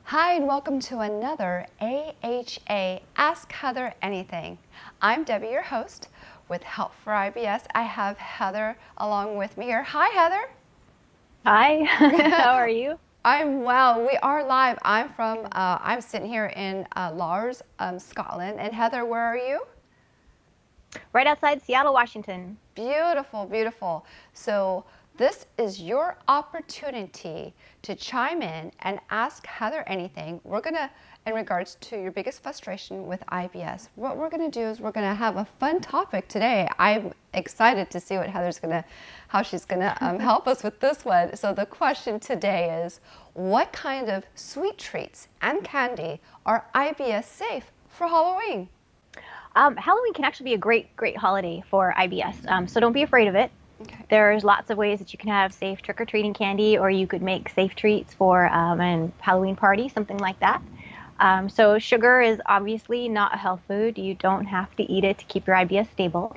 Hi, and welcome to another AHA Ask Heather Anything. I'm Debbie, your host, with Help for IBS. I have Heather along with me here. Hi, Heather. Hi, how are you? I'm well. We are live. I'm sitting here in Lars, Scotland. And Heather, where are you? Right outside Seattle, Washington. Beautiful, beautiful. So this is your opportunity to chime in and ask Heather anything. In regards to your biggest frustration with IBS, what we're gonna do is we're gonna have a fun topic today. I'm excited to see how she's gonna help us with this one. So the question today is, what kind of sweet treats and candy are IBS safe for Halloween? Halloween can actually be a great holiday for IBS, so don't be afraid of it. Okay. There's lots of ways that you can have safe trick-or-treating candy, or you could make safe treats for a Halloween party, something like that. So sugar is obviously not a health food. You don't have to eat it to keep your IBS stable.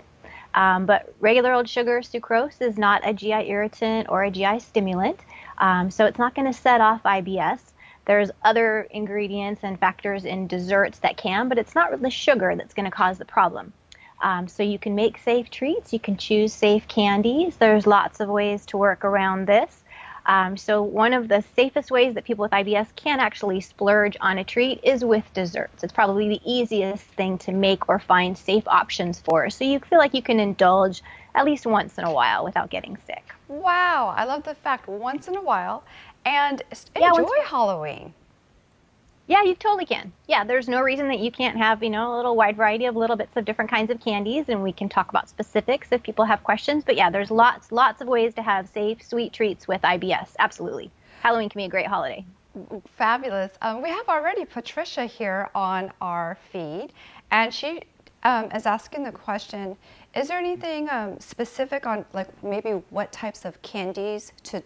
But regular old sugar, sucrose, is not a GI irritant or a GI stimulant, so it's not going to set off IBS. There's other ingredients and factors in desserts that can, but it's not really sugar that's going to cause the problem. So you can make safe treats. You can choose safe candies. There's lots of ways to work around this. So one of the safest ways that people with IBS can actually splurge on a treat is with desserts. It's probably the easiest thing to make or find safe options for. So you feel like you can indulge at least once in a while without getting sick. Wow, I love the fact once in a while and Yeah, enjoy Halloween. Yeah, you totally can. Yeah, there's no reason that you can't have, a little wide variety of little bits of different kinds of candies, and we can talk about specifics if people have questions. But yeah, there's lots of ways to have safe, sweet treats with IBS. Absolutely. Halloween can be a great holiday. Fabulous. We have already Patricia here on our feed, and she is asking the question, is there anything specific on like maybe what types of candies to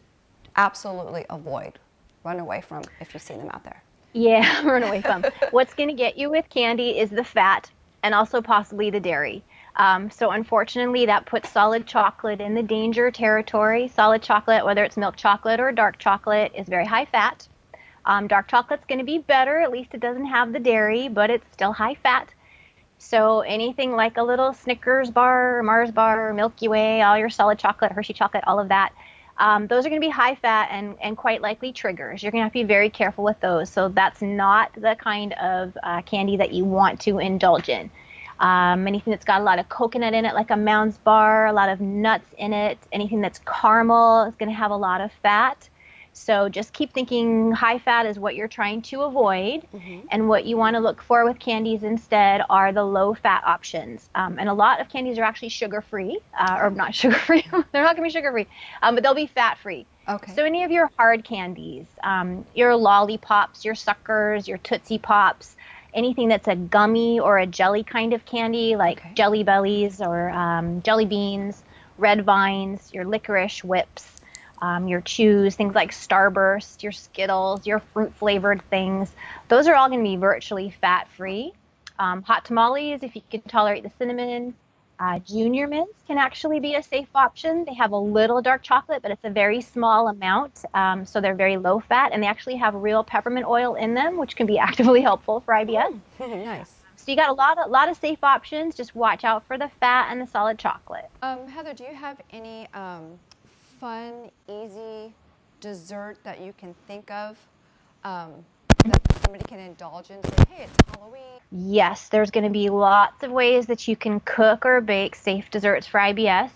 absolutely avoid, run away from if you see them out there? Yeah, run away from. What's going to get you with candy is the fat and also possibly the dairy. So unfortunately, that puts solid chocolate in the danger territory. Solid chocolate, whether it's milk chocolate or dark chocolate, is very high fat. Dark chocolate's going to be better. At least it doesn't have the dairy, but it's still high fat. So anything like a little Snickers bar, Mars bar, Milky Way, all your solid chocolate, Hershey chocolate, all of that, those are going to be high fat and quite likely triggers. You're going to have to be very careful with those. So that's not the kind of candy that you want to indulge in. Anything that's got a lot of coconut in it, like a Mounds bar, a lot of nuts in it, anything that's caramel is going to have a lot of fat. So just keep thinking high fat is what you're trying to avoid. Mm-hmm. And what you want to look for with candies instead are the low fat options. And a lot of candies are actually sugar free, or not sugar free. They're not going to be sugar free, but they'll be fat free. Okay. So any of your hard candies, your lollipops, your suckers, your Tootsie Pops, anything that's a gummy or a jelly kind of candy, like Jelly Bellies or jelly beans, red vines, your licorice whips, your chews, things like Starburst, your Skittles, your fruit-flavored things. Those are all going to be virtually fat-free. Hot tamales, if you can tolerate the cinnamon. Junior mints can actually be a safe option. They have a little dark chocolate, but it's a very small amount, so they're very low fat, and they actually have real peppermint oil in them, which can be actively helpful for IBS. Nice. So you got a lot of safe options. Just watch out for the fat and the solid chocolate. Heather, do you have any fun, easy dessert that you can think of that somebody can indulge in? Say, hey, it's Halloween. Yes, there's going to be lots of ways that you can cook or bake safe desserts for IBS.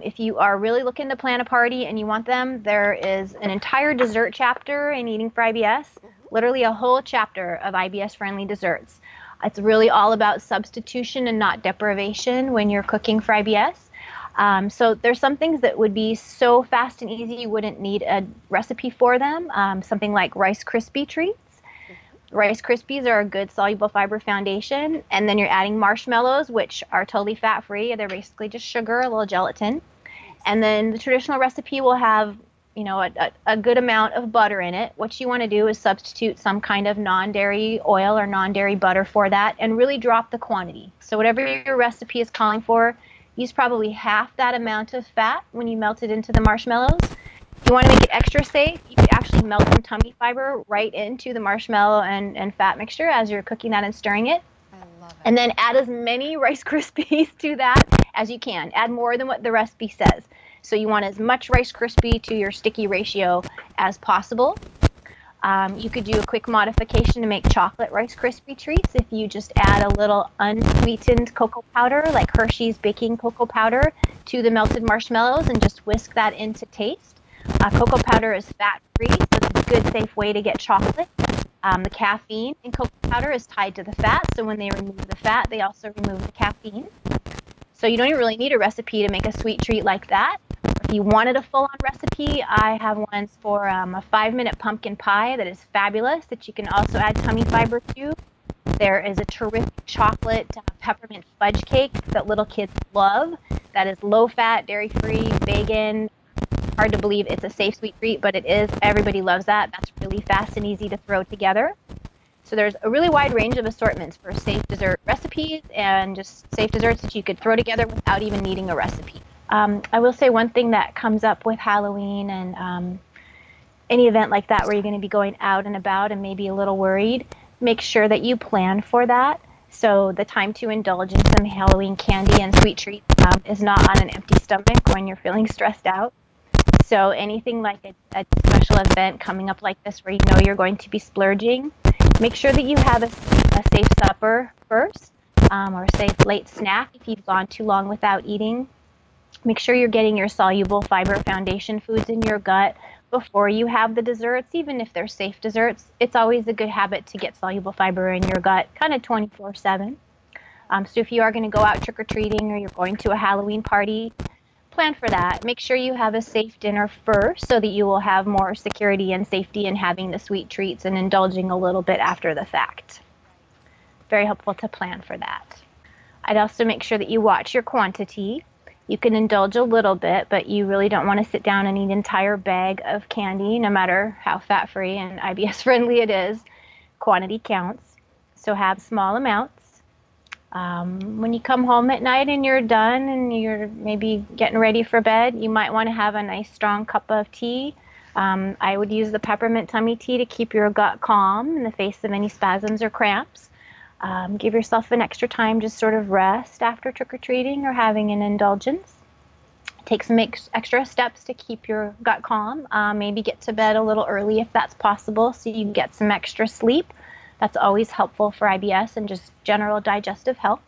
If you are really looking to plan a party and you want them, there is an entire dessert chapter in Eating for IBS, literally a whole chapter of IBS-friendly desserts. It's really all about substitution and not deprivation when you're cooking for IBS. So there's some things that would be so fast and easy you wouldn't need a recipe for them. Something like Rice Krispie treats. Rice Krispies are a good soluble fiber foundation, and then you're adding marshmallows, which are totally fat-free. They're basically just sugar, a little gelatin. And then the traditional recipe will have, a good amount of butter in it. What you want to do is substitute some kind of non-dairy oil or non-dairy butter for that and really drop the quantity. So whatever your recipe is calling for, use probably half that amount of fat when you melt it into the marshmallows. If you want to make it extra safe, you could actually melt some tummy fiber right into the marshmallow and fat mixture as you're cooking that and stirring it. I love it. And then add as many Rice Krispies to that as you can. Add more than what the recipe says. So you want as much Rice Krispie to your sticky ratio as possible. You could do a quick modification to make chocolate Rice Krispie treats if you just add a little unsweetened cocoa powder, like Hershey's baking cocoa powder, to the melted marshmallows and just whisk that into taste. Cocoa powder is fat-free, so it's a good, safe way to get chocolate. The caffeine in cocoa powder is tied to the fat, so when they remove the fat, they also remove the caffeine. So you don't even really need a recipe to make a sweet treat like that. If you wanted a full-on recipe, I have ones for a 5-minute pumpkin pie that is fabulous that you can also add tummy fiber to. There is a terrific chocolate peppermint fudge cake that little kids love. That is low-fat, dairy-free, vegan. Hard to believe it's a safe sweet treat, but it is. Everybody loves that. That's really fast and easy to throw together. So there's a really wide range of assortments for safe dessert recipes and just safe desserts that you could throw together without even needing a recipe. I will say one thing that comes up with Halloween and any event like that where you're going to be going out and about and maybe a little worried, make sure that you plan for that. So the time to indulge in some Halloween candy and sweet treats is not on an empty stomach when you're feeling stressed out. So anything like a special event coming up like this where you know you're going to be splurging, make sure that you have a safe supper first, or a safe late snack if you've gone too long without eating. Make sure you're getting your soluble fiber foundation foods in your gut before you have the desserts, even if they're safe desserts. It's always a good habit to get soluble fiber in your gut kind of 24/7. So if you are going to go out trick-or-treating or you're going to a Halloween party, plan for that. Make sure you have a safe dinner first so that you will have more security and safety in having the sweet treats and indulging a little bit after the fact. Very helpful to plan for that. I'd also make sure that you watch your quantity. You can indulge a little bit, but you really don't want to sit down and eat an entire bag of candy, no matter how fat-free and IBS friendly it is. Quantity counts. So have small amounts. When you come home at night and you're done and you're maybe getting ready for bed, you might want to have a nice strong cup of tea. I would use the peppermint tummy tea to keep your gut calm in the face of any spasms or cramps. Give yourself an extra time, just sort of rest after trick-or-treating or having an indulgence. Take some extra steps to keep your gut calm. Maybe get to bed a little early if that's possible so you get some extra sleep. That's always helpful for IBS and just general digestive health.